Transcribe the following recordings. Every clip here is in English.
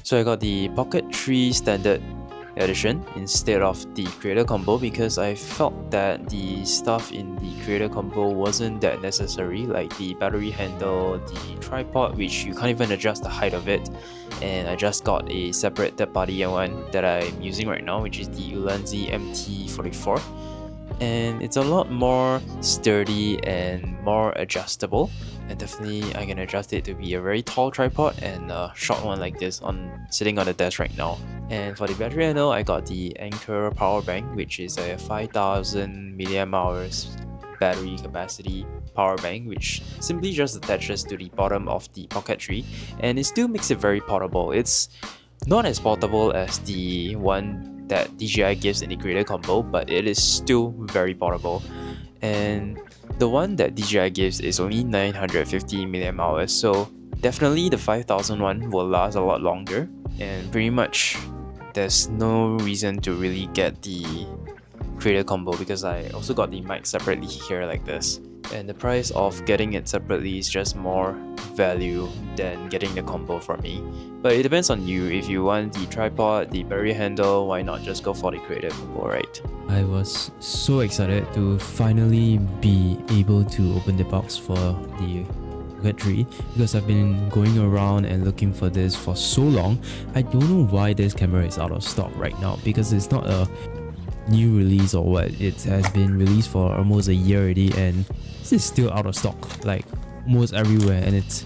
So I got the Pocket 3 Standard Edition instead of the Creator Combo because I felt that the stuff in the Creator Combo wasn't that necessary, like the battery handle, the tripod, which you can't even adjust the height of it, and I just got a separate third-party one that I'm using right now, which is the Ulanzi mt44, and it's a lot more sturdy and more adjustable. And definitely I can adjust it to be a very tall tripod and a short one like this sitting on the desk right now. And for the battery handle, I got the Anchor power bank, which is a 5000 mAh battery capacity power bank, which simply just attaches to the bottom of the Pocket 3, and it still makes it very portable. It's not as portable as the one that DJI gives in the Creator Combo, but it is still very portable. And the one that DJI gives is only 950 mAh, so definitely the 5000 one will last a lot longer, and pretty much there's no reason to really get the Creator Combo because I also got the mic separately here like this, and the price of getting it separately is just more value than getting the combo for me. But it depends on you. If you want the tripod, the battery handle, why not just go for the Creator Combo, right? I was so excited to finally be able to open the box for the Pocket 3 because I've been going around and looking for this for so long. I don't know why this camera is out of stock right now, because it's not a new release or what. It has been released for almost a year already, and this is still out of stock like almost everywhere, and it's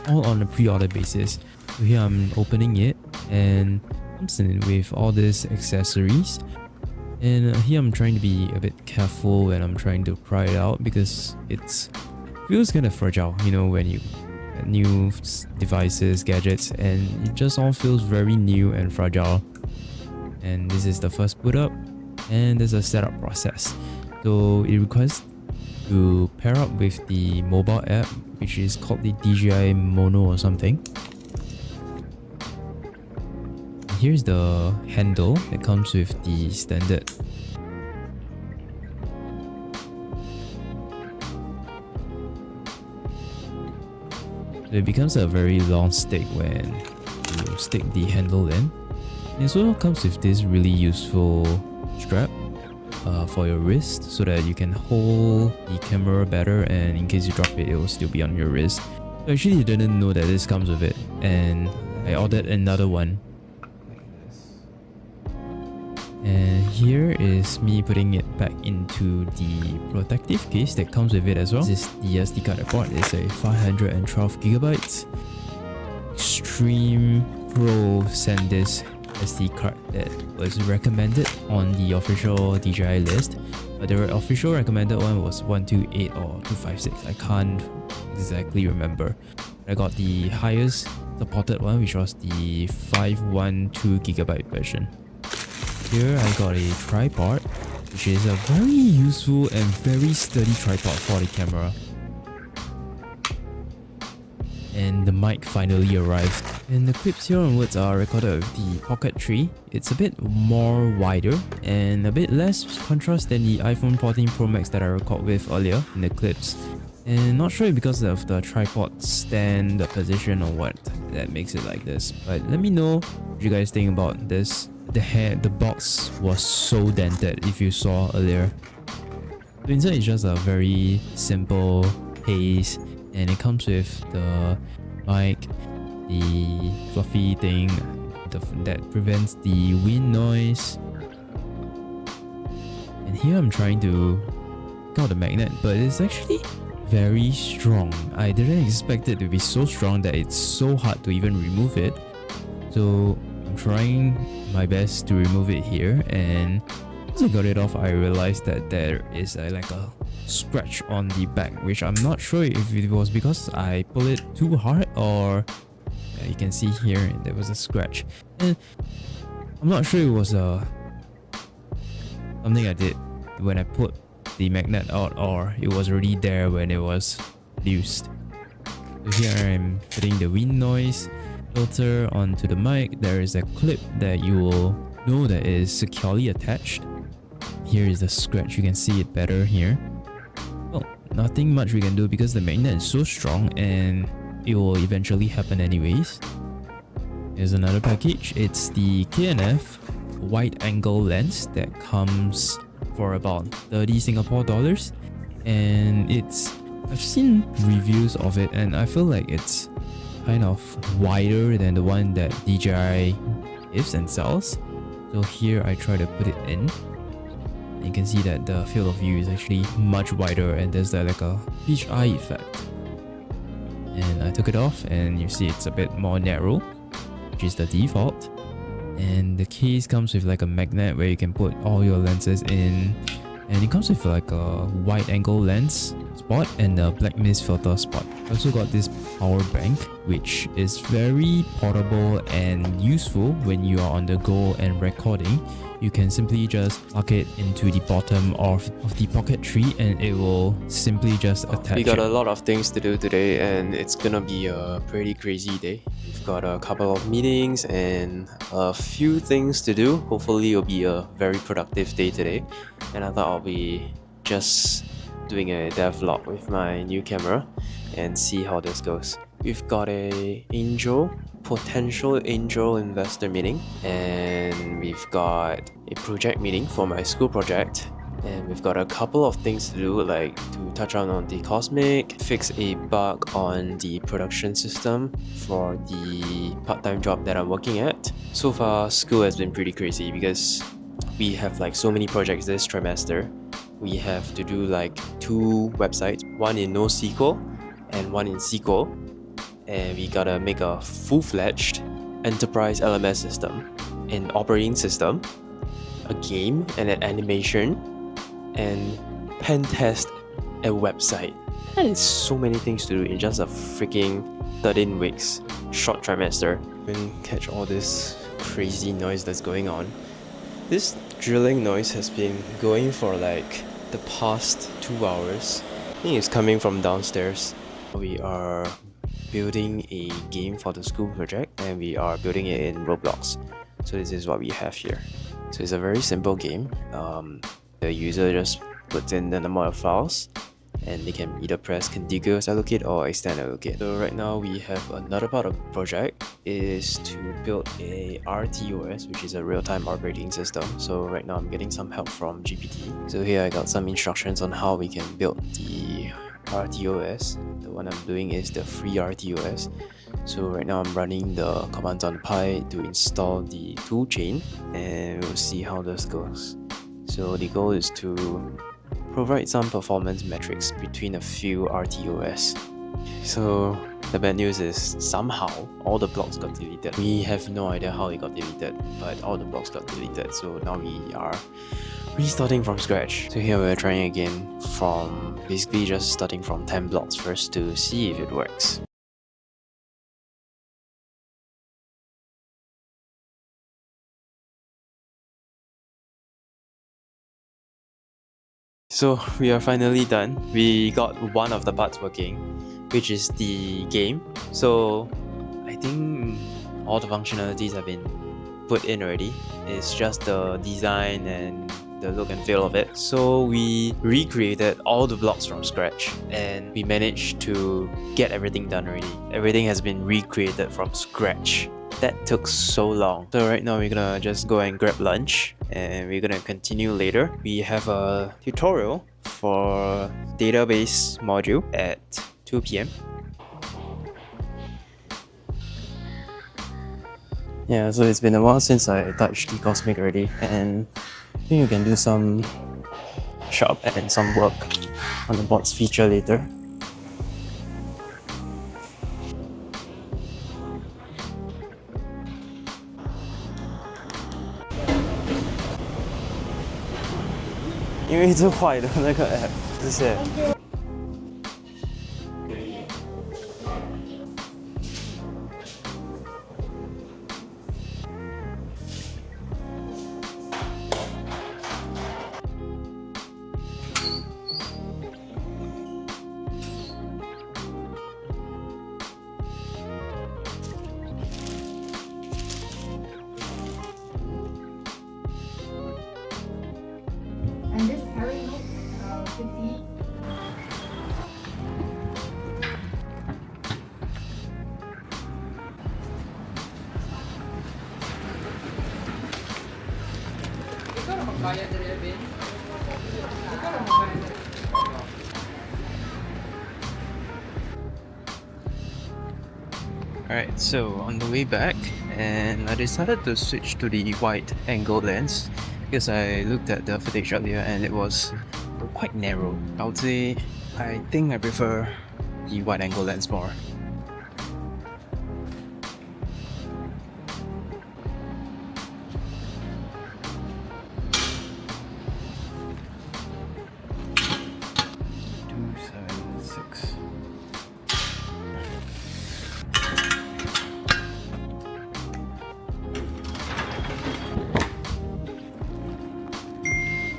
all on a pre-order basis. So here I'm opening it, and comes in with all these accessories, and here I'm trying to be a bit careful when I'm trying to pry it out because it feels kind of fragile, you know, when you get new devices, gadgets, and it just all feels very new and fragile. And this is the first boot up, and there's a setup process. So it requires to pair up with the mobile app, which is called the DJI Mono or something. Here's the handle that comes with the standard. So it becomes a very long stick when you stick the handle in. It also comes with this really useful strap for your wrist so that you can hold the camera better, and in case you drop it, it will still be on your wrist. So actually I didn't know that this comes with it, and I ordered another one. And here is me putting it back into the protective case that comes with it as well. This is the SD card I bought. It's a 512GB Extreme Pro SanDisk SD card that was recommended on the official DJI list, but the official recommended one was 128 or 256. I can't exactly remember. I got the highest supported one, which was the 512GB version. Here I got a tripod, which is a very useful and very sturdy tripod for the camera. And the mic finally arrived. And the clips here onwards are recorded with the Pocket 3. It's a bit more wider and a bit less contrast than the iPhone 14 Pro Max that I recorded with earlier in the clips. And not sure because of the tripod stand, the position or what that makes it like this. But let me know what you guys think about this. The box was so dented if you saw earlier. So inside is just a very simple case, and it comes with the mic, the fluffy thing that prevents the wind noise. And here I'm trying to take out the magnet, but it's actually very strong. I didn't expect it to be so strong that it's so hard to even remove it. So I'm trying my best to remove it here, and as I got it off, I realized that there is like a scratch on the back, which I'm not sure if it was because I pulled it too hard or you can see here there was a scratch, and I'm not sure it was something I did when I put the magnet out, or it was already there when it was loosed. So here I'm putting the wind noise filter onto the mic. There is a clip that you will know that is securely attached. Here is the scratch, you can see it better here. Well, nothing much we can do because the magnet is so strong and it will eventually happen anyways. Here's another package. It's the K&F wide angle lens that comes for about 30 Singapore dollars, and I've seen reviews of it and I feel like it's kind of wider than the one that DJI gives and sells. So here I try to put it in. You can see that the field of view is actually much wider and there's like a fish eye effect. And I took it off and you see it's a bit more narrow, which is the default. And the case comes with like a magnet where you can put all your lenses in, and it comes with like a wide angle lens spot and a black mist filter spot. I also got this power bank, which is very portable and useful when you are on the go and recording. You can simply just plug it into the bottom of the Pocket 3 and it will simply just attach We got it. a lot of things to do today and it's gonna be a pretty crazy day. We've got a couple of meetings and a few things to do. Hopefully it'll be a very productive day today. And I thought I'll be just doing a dev vlog with my new camera and see how this goes. We've got a potential angel investor meeting, and we've got a project meeting for my school project, and we've got a couple of things to do, like to touch on the Cosmic, fix a bug on the production system for the part-time job that I'm working at. So far, school has been pretty crazy because we have like so many projects this trimester. We have to do like 2 websites, one in NoSQL and one in SQL, and we gotta make a full-fledged enterprise LMS system, an operating system, a game and an animation, and pen test a website. That is so many things to do in just a freaking 13 weeks short trimester. And catch all this crazy noise that's going on. This drilling noise has been going for like the past 2 hours. I think it's coming from downstairs. We are building a game for the school project and we are building it in Roblox. So this is what we have here. So it's a very simple game. The user just puts in the number of files and they can either press contiguous allocate or extend allocate. So right now we have another part of the project is to build a RTOS, which is a real-time operating system. So right now I'm getting some help from GPT. So here I got some instructions on how we can build the RTOS. The one I'm doing is the free RTOS. So right now I'm running the commands on Pi to install the toolchain and we'll see how this goes. So the goal is to provide some performance metrics between a few RTOS. So the bad news is somehow all the blocks got deleted. We have no idea how it got deleted, but all the blocks got deleted. So now we are restarting from scratch. So here we're trying again from basically just starting from 10 blocks first to see if it works. So we are finally done. We got one of the parts working, which is the game. So I think all the functionalities have been put in already. It's just the design and the look and feel of it. So we recreated all the blocks from scratch and we managed to get everything done already. Everything has been recreated from scratch. That took so long. So right now we're gonna just go and grab lunch and we're gonna continue later. We have a tutorial for database module at 2 p.m. Yeah, so it's been a while since I touched the Cosmic already, and I think you can do some shop and some work on the bots feature later.因为是坏的那个 app， 谢谢。And this Harry Note 50 Alright, so on the way back, and I decided to switch to the wide angle lens because I looked at the footage earlier and it was quite narrow. I would say I think I prefer the wide angle lens more.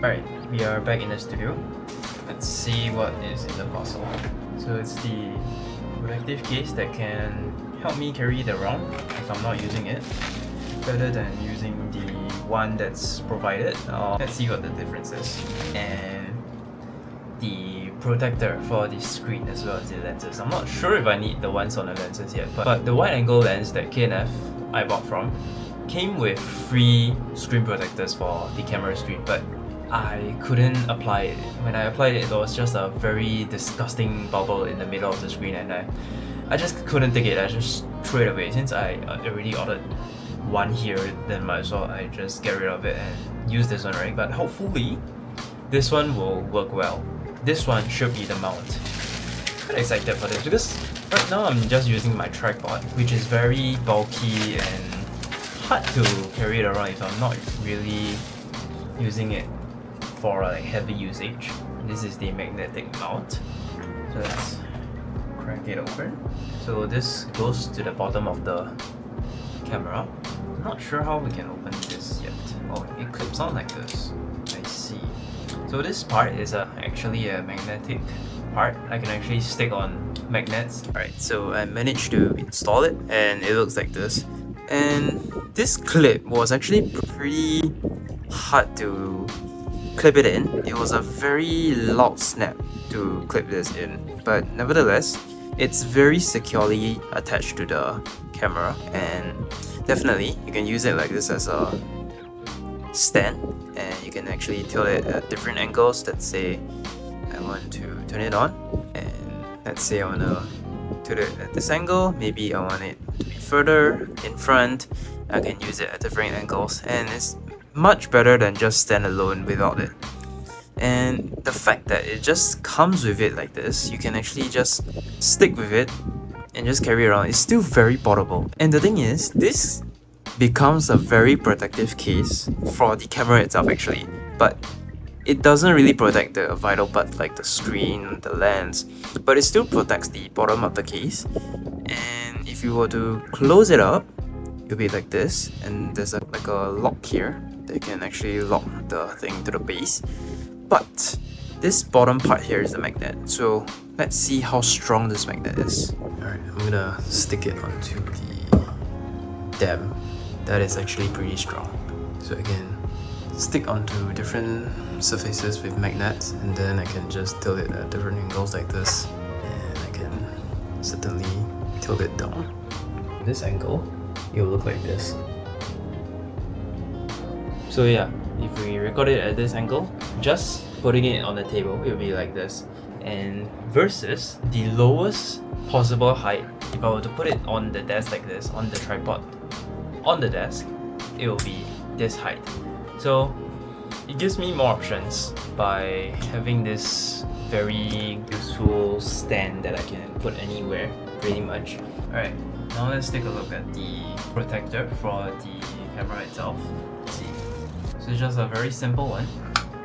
Alright, we are back in the studio. Let's see what is in the parcel. So it's the protective case that can help me carry it around if I'm not using it, better than using the one that's provided. Let's see what the difference is. And the protector for the screen as well as the lenses. I'm not sure if I need the ones on the lenses yet, but the wide angle lens that K&F I bought from came with free screen protectors for the camera screen, but I couldn't apply it. When I applied it, there was just a very disgusting bubble in the middle of the screen, and I just couldn't take it. I just threw it away. Since I already ordered one here, then might as well I just get rid of it and use this one, right? But hopefully this one will work well. This one should be the mount. Quite excited for this because right now I'm just using my tripod, which is very bulky and hard to carry it around if I'm not really using it for like heavy usage. This is the magnetic mount. So let's crack it open. So this goes to the bottom of the camera. I'm not sure how we can open this yet. Oh, it clips on like this. I see. So this part is actually a magnetic part. I can actually stick on magnets. Alright, so I managed to install it and it looks like this. And this clip was actually pretty hard to clip it in. It was a very loud snap to clip this in, but nevertheless it's very securely attached to the camera, and definitely you can use it like this as a stand, and you can actually tilt it at different angles. Let's say I want to turn it on, and let's say I want to tilt it at this angle. Maybe I want it to be further in front. I can use it at different angles, and it's much better than just stand alone without it. And the fact that it just comes with it like this, you can actually just stick with it and just carry it around. It's still very portable. And the thing is, this becomes a very protective case for the camera itself actually, but it doesn't really protect the vital part like the screen, the lens, but it still protects the bottom of the case. And if you were to close it up, it'll be like this, and there's like a lock here. They can actually lock the thing to the base, but this bottom part here is the magnet. So let's see how strong this magnet is. Alright, I'm gonna stick it onto the dam. That is actually pretty strong. So I can stick onto different surfaces with magnets, and then I can just tilt it at different angles like this, and I can certainly tilt it down. This angle, it will look like this. So yeah, if we record it at this angle, just putting it on the table, it will be like this. And versus the lowest possible height, if I were to put it on the desk like this, on the tripod, on the desk, it will be this height. So it gives me more options by having this very useful stand that I can put anywhere, pretty much. Alright, now let's take a look at the protector for the camera itself. Let's see. So it's just a very simple one.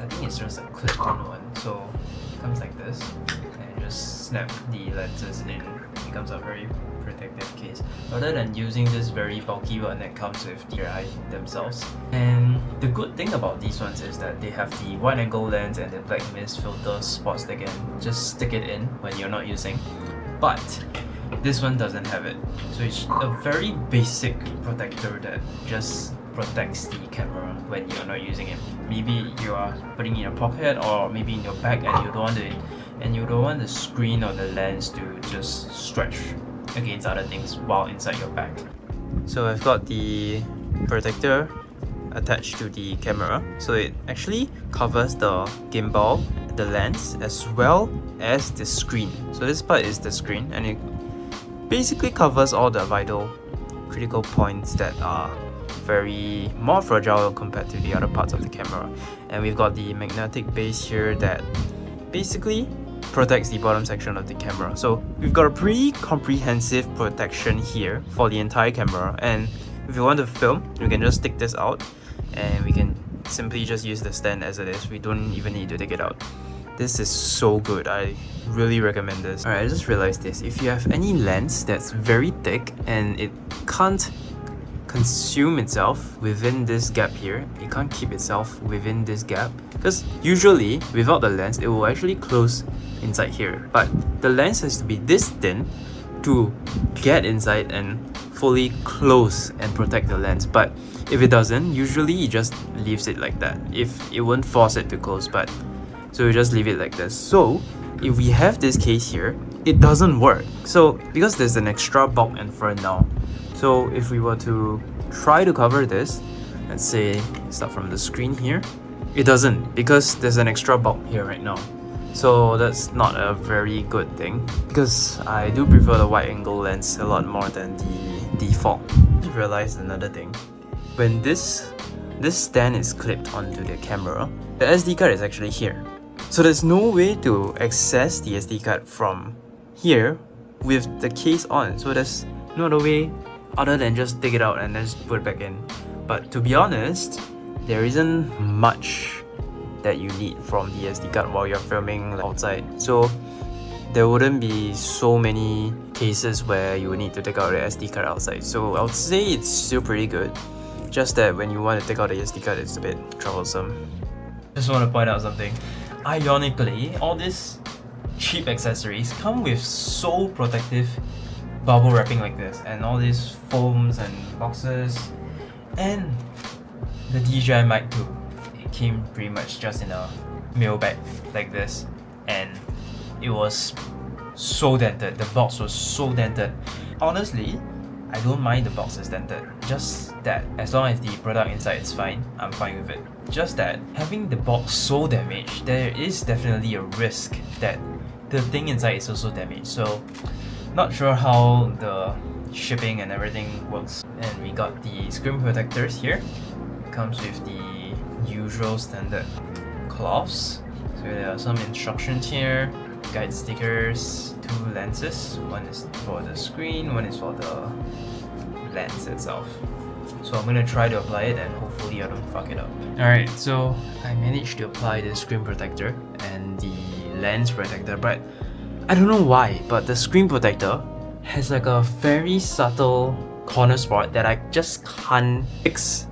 I think it's just a clip-on one. So it comes like this, and just snap the lenses in. It becomes a very protective case, rather than using this very bulky one that comes with DJI themselves. And the good thing about these ones is that they have the wide angle lens and the black mist filter spots that can just stick it in when you're not using. But this one doesn't have it. So it's a very basic protector that just protects the camera when you're not using it. Maybe you are putting it in your pocket or maybe in your bag, and you don't want the screen or the lens to just stretch against other things while inside your bag. So I've got the protector attached to the camera, so it actually covers the gimbal, the lens, as well as the screen. So this part is the screen, and it basically covers all the vital critical points that are very more fragile compared to the other parts of the camera. And we've got the magnetic base here that basically protects the bottom section of the camera. So we've got a pretty comprehensive protection here for the entire camera, and if you want to film, you can just take this out and we can simply just use the stand as it is. We don't even need to take it out. This is so good. I really recommend this. Alright, I just realized this. If you have any lens that's very thick and it can't consume itself within this gap here, it can't keep itself within this gap, because usually without the lens it will actually close inside here, but the lens has to be this thin to get inside and fully close and protect the lens. But if it doesn't, usually it just leaves it like that. If it won't force it to close, but so you just leave it like this. So if we have this case here, it doesn't work. So because there's an extra bulk in front now, so if we were to try to cover this, let's say start from the screen here, it doesn't, because there's an extra bulk here right now. So that's not a very good thing, because I do prefer the wide angle lens a lot more than the default. I realized another thing. When this stand is clipped onto the camera, the SD card is actually here. So there's no way to access the SD card from here with the case on. So there's no other way other than just take it out and then just put it back in. But to be honest, there isn't much that you need from the SD card while you're filming outside. So there wouldn't be so many cases where you would need to take out the SD card outside. So I would say it's still pretty good. Just that when you want to take out the SD card, it's a bit troublesome. Just want to point out something. Ironically, all these cheap accessories come with so protective bubble wrapping like this, and all these foams and boxes, and the DJI mic too. It came pretty much just in a mail bag like this, and it was so dented. The box was so dented. Honestly, I don't mind the box is dented. Just that as long as the product inside is fine, I'm fine with it. Just that having the box so damaged, there is definitely a risk that the thing inside is also damaged. So not sure how the shipping and everything works. And we got the screen protectors here. It comes with the usual standard cloths. So there are some instructions here, guide stickers, 2 lenses. One is for the screen, one is for the lens itself. So I'm gonna try to apply it and hopefully I don't fuck it up. Alright, so I managed to apply the screen protector and the lens protector, but I don't know why, but the screen protector has like a very subtle corner spot that I just can't fix.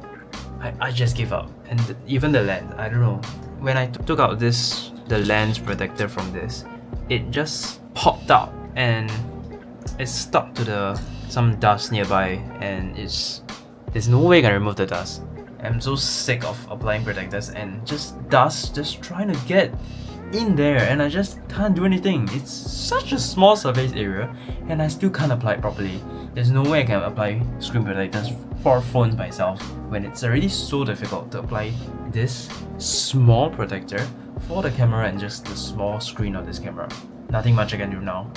I just give up. And even the lens, I don't know. When I took out the lens protector from this, it just popped out and it's stuck to some dust nearby, and there's no way I can remove the dust. I'm so sick of applying protectors and just dust just trying to get in there, and I just can't do anything. It's such a small surface area and I still can't apply it properly. There's no way I can apply screen protectors for phones myself when it's already so difficult to apply this small protector for the camera and just the small screen of this camera. Nothing much I can do now.